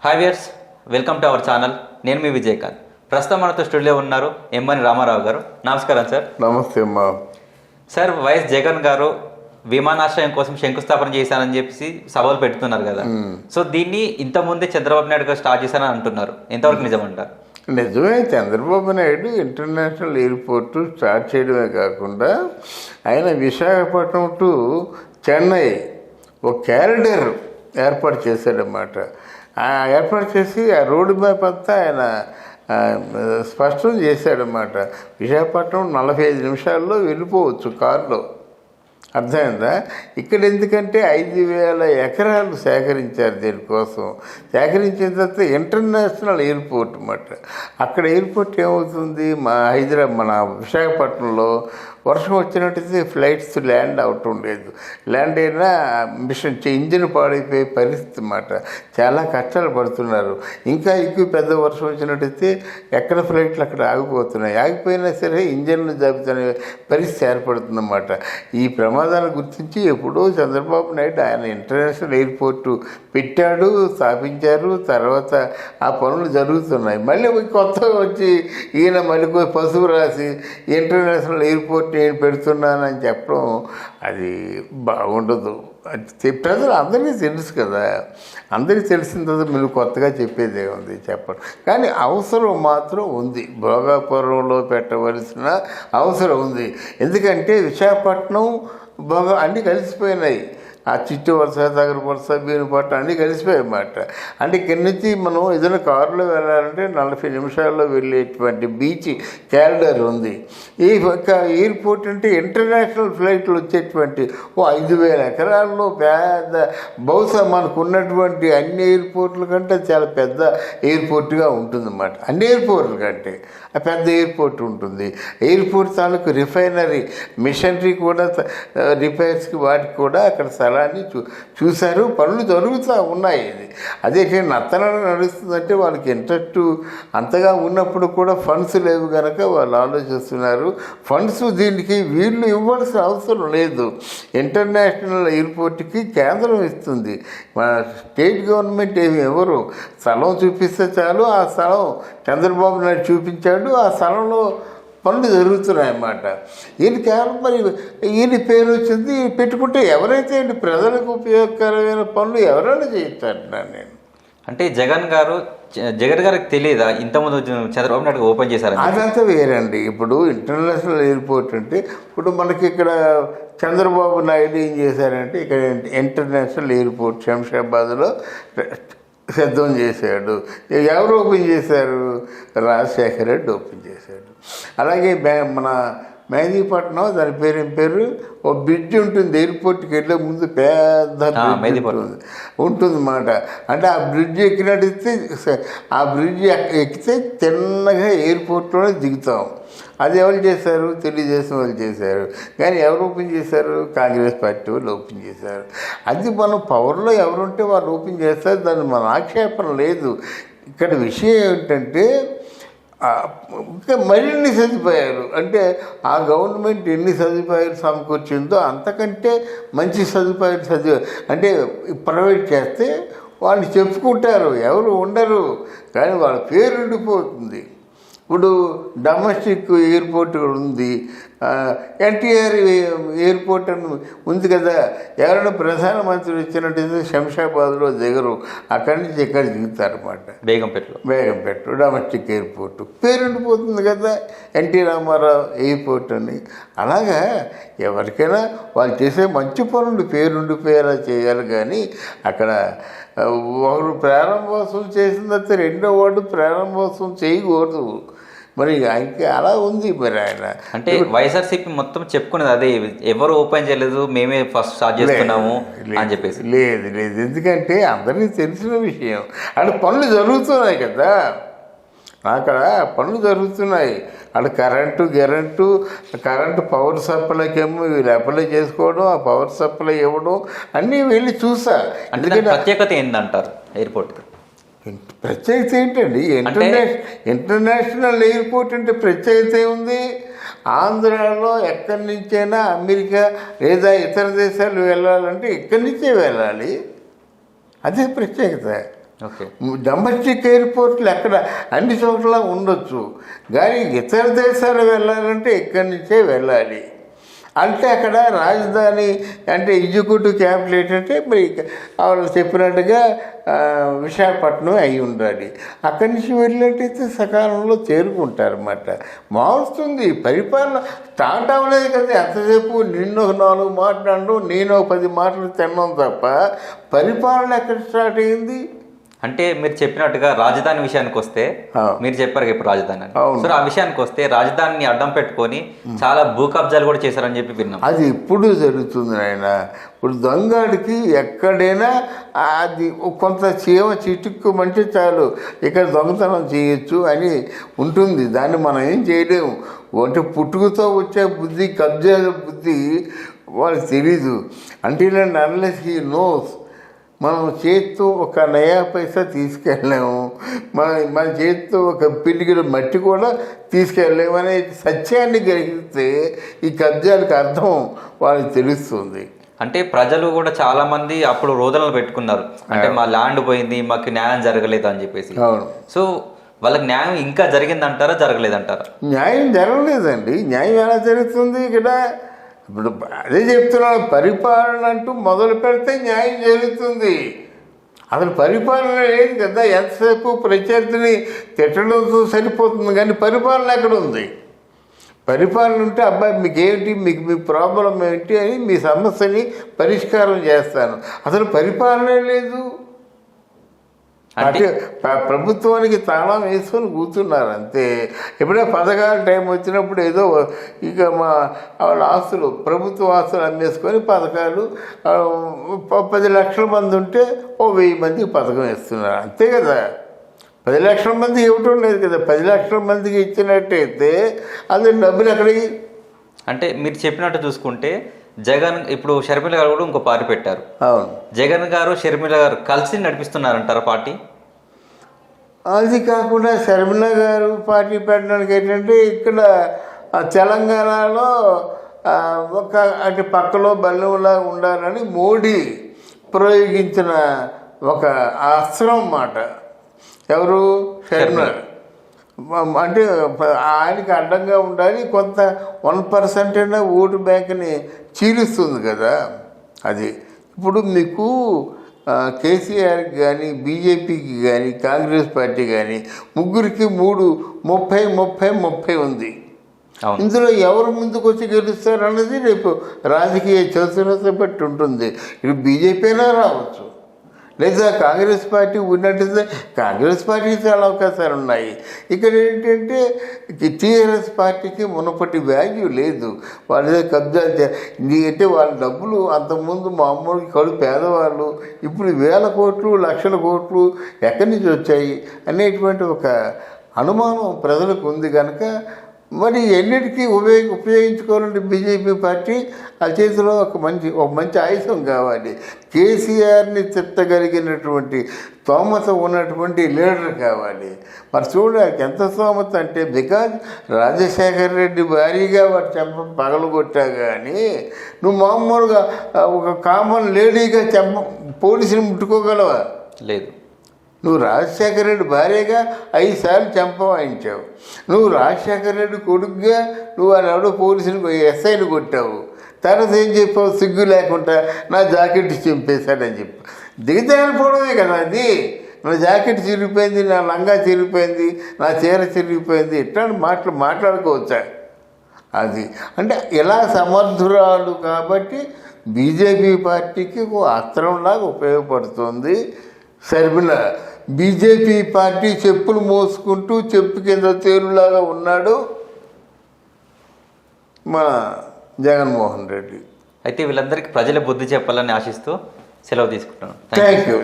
Hi viewers, welcome to our channel. నేను మీ విజయకాంత్. ప్రస్తుతం మనతో స్టూడియోలో ఉన్నారు ఎంఎన్ రామారావు గారు. నమస్కారం సార్. నమస్తే అమ్మా. సార్, వైఎస్ జగన్ గారు విమానాశ్రయం కోసం శంకుస్థాపన చేశానని చెప్పేసి సభలు పెడుతున్నారు కదా. సో దీన్ని ఇంతకుముందే చంద్రబాబు నాయుడు గారు స్టార్ట్ చేశానని అంటున్నారు. ఎంతవరకు నిజమంటారు? నిజమే, Chandrababu Naidu international airport start చేయడమే కాకుండా ఆయన విశాఖపట్నం టు చెన్నై ఒక క్యారిడర్ ఏర్పాటు చేశాడన్నమాట. ఏర్పాటు చేసి ఆ రోడ్డు మ్యాప్ అంతా ఆయన స్పష్టం చేశాడన్నమాట. విశాఖపట్నం 45 నిమిషాల్లో వెళ్ళిపోవచ్చు కారులో. అర్థమైందా? ఇక్కడ ఎందుకంటే 5,000 ఎకరాలు సేకరించారు దీనికోసం. సేకరించిన తర్వాత ఇంటర్నేషనల్ ఎయిర్పోర్ట్ అన్నమాట. అక్కడ ఎయిర్పోర్ట్ ఏమవుతుంది, మన విశాఖపట్నంలో వర్షం వచ్చినట్టయితే ఫ్లైట్స్ ల్యాండ్ అవటం లేదు. ల్యాండ్ అయినా మిషన్ ఇంజిన్ పాడైపోయే పరిస్థితి అన్నమాట. చాలా కష్టాలు పడుతున్నారు. ఇంకా ఎక్కువ పెద్ద వర్షం వచ్చినట్టయితే ఎక్కడ ఫ్లైట్లు అక్కడ ఆగిపోతున్నాయి. ఆగిపోయినా సరే ఇంజన్లు జరుపుతున్న పరిస్థితి ఏర్పడుతుందన్నమాట. ఈ ప్రమాదాలను గుర్తించి ఎప్పుడో చంద్రబాబు నాయుడు ఆయన ఇంటర్నేషనల్ ఎయిర్పోర్టు పెట్టాడు, స్థాపించారు. తర్వాత ఆ పనులు జరుగుతున్నాయి. మళ్ళీ కొత్తగా వచ్చి ఈయన మళ్ళీ పసుపు రాసి ఇంటర్నేషనల్ ఎయిర్పోర్ట్ నేను పెడుతున్నానని చెప్పడం అది బాగుండదు. ప్రజలు అందరికీ తెలుసు కదా. అందరికీ తెలిసిన తర్వాత మీరు కొత్తగా చెప్పేదే ఉంది చెప్పండి. కానీ అవసరం మాత్రం ఉంది. భోగాపురంలో పెట్టవలసిన అవసరం ఉంది. ఎందుకంటే విశాఖపట్నం అన్నీ కలిసిపోయినాయి. ఆ చిట్టు వరుస, దగ్గర వరుస, బీనుపట్నం అన్నీ కలిసిపోయాయన్నమాట. అంటే ఇక్కడి నుంచి మనం ఏదైనా కారులో వెళ్ళాలంటే 40 నిమిషాల్లో వెళ్ళేటువంటి బీచ్ క్యారిడర్ ఉంది. ఈ ఎయిర్పోర్ట్ అంటే ఇంటర్నేషనల్ ఫ్లైట్లు వచ్చేటువంటి 5,000 ఎకరాల్లో పెద్ద, బహుశా మనకు ఉన్నటువంటి అన్ని ఎయిర్పోర్ట్ల కంటే చాలా పెద్ద ఎయిర్పోర్ట్గా ఉంటుందన్నమాట. అన్ని ఎయిర్పోర్ట్ల కంటే ఆ పెద్ద ఎయిర్పోర్ట్ ఉంటుంది. ఎయిర్పోర్ట్ తాలూకు రిఫైనరీ మిషనరీ కూడా రిపేర్స్కి వాటికి కూడా అక్కడ స్థలాన్ని చూశారు. పనులు జరుగుతూ ఉన్నాయి. ఇది అదే నత్తన నడుస్తుందంటే వాళ్ళకి ఇంట్రెస్ట్ అంతగా ఉన్నప్పుడు కూడా ఫండ్స్ లేవు కనుక వాళ్ళు ఆలోచిస్తున్నారు. ఫండ్స్ దీనికి వీళ్ళు ఇవ్వాల్సిన అవసరం లేదు. ఇంటర్నేషనల్ ఎయిర్పోర్ట్కి కేంద్రం ఇస్తుంది. మన స్టేట్ గవర్నమెంట్ ఏమి ఎవరు స్థలం చూపిస్తే చాలు. ఆ స్థలం చంద్రబాబు నాయుడు చూపించాడు. ఆ స్థలంలో పనులు జరుగుతున్నాయన్నమాట. ఈయన కేవలం మరి ఈయన పేరు వచ్చింది పెట్టుకుంటే ఎవరైతే ప్రజలకు ఉపయోగకరమైన పనులు ఎవరైనా చేయిస్తారంటున్నాను నేను. అంటే జగన్ గారికి తెలియదా ఇంతకుముందు చంద్రబాబు నాయుడు ఓపెన్ చేశారు? అదంతా వేరండి. ఇప్పుడు ఇంటర్నేషనల్ ఎయిర్పోర్ట్ అంటే ఇప్పుడు మనకి ఇక్కడ చంద్రబాబు నాయుడు ఏం చేశారంటే ఇక్కడ ఇంటర్నేషనల్ ఎయిర్పోర్ట్ శంషాబాద్లో సిద్ధం చేశాడు. ఎవరు ఓపెన్ చేశారు? రాజశేఖర రెడ్డి ఓపెన్ చేశాడు. అలాగే మన మెహదీపట్నం, దాని పేరు ఓ బ్రిడ్జ్ ఉంటుంది. ఎయిర్పోర్ట్కి వెళ్ళే ముందు పెద్ద ఉంటుందన్నమాట. అంటే ఆ బ్రిడ్జ్ ఎక్కినట్టయితే ఆ బ్రిడ్జ్ ఎక్కితే తిన్నగా ఎయిర్పోర్ట్లోనే దిగుతాం. అది ఎవరు చేశారు? తెలుగుదేశం వాళ్ళు చేశారు. కానీ ఎవరు ఓపెన్ చేశారు? కాంగ్రెస్ పార్టీ వాళ్ళు ఓపెన్ చేశారు. అది మనం పవర్లో ఎవరుంటే వాళ్ళు ఓపెన్ చేస్తారు. దాన్ని మన ఆక్షేపణ లేదు. ఇక్కడ విషయం ఏమిటంటే ఇంకా మరిన్ని సదుపాయాలు, అంటే ఆ గవర్నమెంట్ ఎన్ని సదుపాయాలు సమకూర్చిందో అంతకంటే మంచి సదుపాయాలు అంటే ప్రైవేట్ చేస్తే వాళ్ళు చెప్పుకుంటారు, ఎవరు ఉండరు. కానీ వాళ్ళ పేరు ఉండిపోతుంది. ఇప్పుడు డొమెస్టిక్ ఎయిర్పోర్ట్ ఉంది, ఎన్టీఆర్ ఎయిర్పోర్ట్ అని ఉంది కదా. ఎవరైనా ప్రధానమంత్రి వచ్చినట్టయితే శంషాబాద్లో దిగరు, అక్కడి నుంచి ఇక్కడ దిగుతారన్నమాట. బేగంపేటలో డొమెస్టిక్ ఎయిర్పోర్ట్ పేరు ఉండిపోతుంది కదా, ఎన్టీ రామారావు ఎయిర్పోర్ట్ అని. అలాగా ఎవరికైనా వాళ్ళు చేసే మంచి పనులు పేరుండిపోయేలా చేయాలి. కానీ అక్కడ ఒకరు ప్రారంభోత్సవం చేసిన తర్వాత రెండో వాడు ప్రారంభోత్సవం చేయకూడదు. మరి ఆయనకి అలా ఉంది. మరి ఆయన అంటే వైఎస్ఆర్సీపీ మొత్తం చెప్పుకున్నది అదే, ఎవరు ఓపెన్ చేయలేదు, మేమే ఫస్ట్ స్టార్ట్ చేస్తున్నాము అని చెప్పేసి. లేదు, ఎందుకంటే అందరికీ తెలిసిన విషయం. అక్కడ పనులు జరుగుతున్నాయి కదా, అక్కడ పనులు జరుగుతున్నాయి. అక్కడ కరెంటు పవర్ సప్లైకి ఏమో వీళ్ళు అప్లై చేసుకోవడం, ఆ పవర్ సప్లై ఇవ్వడం అన్నీ వెళ్ళి చూసా. అందుకని ప్రత్యేకత ఏంటంటారు ఎయిర్పోర్ట్? ప్రత్యేకత ఏంటండి? ఇంటర్నేషనల్ ఎయిర్పోర్ట్ అంటే ప్రత్యేకత ఏముంది? ఆంధ్రాలో ఎక్కడి నుంచైనా అమెరికా లేదా ఇతర దేశాలు వెళ్ళాలంటే ఇక్కడి నుంచే వెళ్ళాలి. అదే ప్రత్యేకత. ఓకే. డొమెస్టిక్ ఎయిర్పోర్ట్లు ఎక్కడ అన్ని చోట్ల ఉండొచ్చు, కానీ ఇతర దేశాలు వెళ్ళాలంటే ఇక్కడి నుంచే వెళ్ళాలి. అంటే అక్కడ రాజధాని అంటే ఎగ్జిక్యూటివ్ క్యాపిటల్ ఏంటంటే మరి వాళ్ళు చెప్పినట్టుగా విశాఖపట్నం అయి ఉండాలి. అక్కడి నుంచి వెళ్ళినట్టయితే సకాలంలో చేరుకుంటారన్నమాట. మారుతుంది పరిపాలన, స్టార్ట్ అవ్వలేదు కదా. ఎంతసేపు నిన్ను 4 మాట్లాడడం, నేను 10 మాటలు తిన్నాం తప్ప పరిపాలన ఎక్కడ స్టార్ట్ అయింది? అంటే మీరు చెప్పినట్టుగా రాజధాని విషయానికి వస్తే, మీరు చెప్పారు ఇప్పుడు రాజధాని అని. సో ఆ విషయానికి వస్తే రాజధానిని అడ్డం పెట్టుకొని చాలా భూ కబ్జాలు కూడా చేశారని చెప్పి విన్నాం. అది ఇప్పుడు జరుగుతుంది నాయన. ఇప్పుడు దొంగడికి ఎక్కడైనా అది కొంత చీమ చిటుక్కుమంటే చాలు ఇక్కడ దొంగతనం చేయొచ్చు అని ఉంటుంది. దాన్ని మనం ఏం చేయలేము. అంటే పుట్టుకతో వచ్చే బుద్ధి, కబ్జా బుద్ధి వాళ్ళకి తెలీదు. అంటే అన్లెస్ హీ నోస్. మనం చేత్తో ఒక నయా పైసా తీసుకెళ్ళాము, మన చేత్తో ఒక పిడికిల మట్టి కూడా తీసుకెళ్ళలేము అనే సత్యాన్ని గ్రహిస్తే ఈ కబ్జాలకు అర్థం వాళ్ళకి తెలుస్తుంది. అంటే ప్రజలు కూడా చాలా మంది అప్పుడు రోదనలు పెట్టుకున్నారు, అంటే మా ల్యాండ్ పోయింది, మాకు న్యాయం జరగలేదు అని చెప్పేసి. అవును. సో వాళ్ళకి న్యాయం ఇంకా జరిగిందంటారా, జరగలేదంటారా? న్యాయం జరగలేదండి. న్యాయం ఎలా జరుగుతుంది ఇక్కడ? ఇప్పుడు అదే చెప్తున్నాను, పరిపాలన అంటూ మొదలు పెడితే న్యాయం జరుగుతుంది. అసలు పరిపాలన లేదు కదా. ఎంతసేపు ప్రత్యర్థిని తిట్టడంతో సరిపోతుంది, కానీ పరిపాలన ఎక్కడ ఉంది? పరిపాలన ఉంటే అబ్బాయి మీకేంటి, మీ ప్రాబ్లం ఏంటి అని మీ సమస్యని పరిష్కారం చేస్తాను. అసలు పరిపాలనే లేదు. అంటే ప్రభుత్వానికి తాళం వేసుకొని కూర్చున్నారు అంతే. ఎప్పుడైనా పథకాల టైం వచ్చినప్పుడు ఏదో ఇక వాళ్ళ ఆస్తులు, ప్రభుత్వ ఆస్తులు అమ్మేసుకొని పథకాలు 10 లక్షల మంది ఉంటే 1000 మందికి పథకం ఇస్తున్నారు అంతే కదా. 10 లక్షల మందికి ఇవ్వటం లేదు కదా. 10 లక్షల మందికి ఇచ్చినట్టయితే అది డబ్బులు ఎక్కడికి? అంటే మీరు చెప్పినట్టు చూసుకుంటే జగన్ ఇప్పుడు షర్మిల గారు కూడా ఇంకో పార్టీ పెట్టారు. అవును. జగన్ గారు షర్మిల గారు కలిసి నడిపిస్తున్నారంటారా పార్టీ? అది కాకుండా షర్మిల గారు పార్టీ పెట్టడానికి ఏంటంటే ఇక్కడ తెలంగాణలో ఒక అంటే పక్కలో బల్లెంలా ఉండాలని మోడీ ప్రయోగించిన ఒక అస్త్రం మాట. ఎవరు? షర్మిల. అంటే ఆయనకి అడ్డంగా ఉండాలి, కొంత 1% అయినా ఓటు బ్యాంక్ని చీలుస్తుంది కదా. అది ఇప్పుడు మీకు కేసీఆర్కి కానీ, బీజేపీకి కానీ, కాంగ్రెస్ పార్టీ కానీ ముగ్గురికి 30 ఉంది. ఇందులో ఎవరు ముందుకు వచ్చి గెలుస్తారు అన్నది రేపు రాజకీయ చతురత బట్టి ఉంటుంది. ఇప్పుడు బీజేపీ అయినా రావచ్చు, లేదా కాంగ్రెస్ పార్టీ ఉన్నట్టయితే కాంగ్రెస్ పార్టీకి చాలా అవకాశాలు ఉన్నాయి. ఇక్కడ ఏంటంటే టీఆర్ఎస్ పార్టీకి మునపటి వాల్యూ లేదు. వాళ్ళ కబ్జా అంటే వాళ్ళ డబ్బులు అంతకుముందు మామూలు కడు పేదవాళ్ళు, ఇప్పుడు 1000 కోట్లు 1,00,000 కోట్లు ఎక్కడి నుంచి వచ్చాయి అనేటువంటి ఒక అనుమానం ప్రజలకు ఉంది కనుక మరి ఎన్నిటికీ ఉపయోగించుకోవాలంటే బీజేపీ పార్టీ ఆ చేతిలో ఒక మంచి ఆయుధం కావాలి. కేసీఆర్ని తిట్టగలిగినటువంటి స్తోమత ఉన్నటువంటి లీడర్ కావాలి. మరి చూడడానికి ఎంత స్తోమత అంటే, బికాజ్ రాజశేఖర రెడ్డి భారీగా వాడు చెంప పగలగొట్టా కానీ నువ్వు మామూలుగా ఒక కామన్ లేడీగా పోలీసుని ముట్టుకోగలవా? లేదు. నువ్వు రాజశేఖర రెడ్డి భార్యగా 5 సార్లు చెంప వాయించావు. నువ్వు రాజశేఖర రెడ్డి కొడుకుగా నువ్వు ఎవడో పోలీసుని ఎస్ఐని కొట్టావు. తర్వాత ఏం చెప్పావు? సిగ్గు లేకుండా నా జాకెట్ చింపేశాడని చెప్పి దిగజారిపోవడమే కదా అది. నా జాకెట్ చిరిగిపోయింది, నా లంగా చిరిగిపోయింది, నా చీర చిరిగిపోయింది, ఇట్లాంటి మాట్లాడుకోవచ్చా? అది అంటే ఇలా సమర్థురాలు కాబట్టి బీజేపీ పార్టీకి ఒక అస్త్రంలాగా ఉపయోగపడుతుంది షర్మిల. బీజేపీ పార్టీ చెప్పులు మోసుకుంటూ చెప్పు కింద తేలులాగా ఉన్నాడు మన జగన్మోహన్ రెడ్డి. అయితే వీళ్ళందరికీ ప్రజల బుద్ధి చెప్పాలని ఆశిస్తూ సెలవు తీసుకుంటున్నాను. Thank you.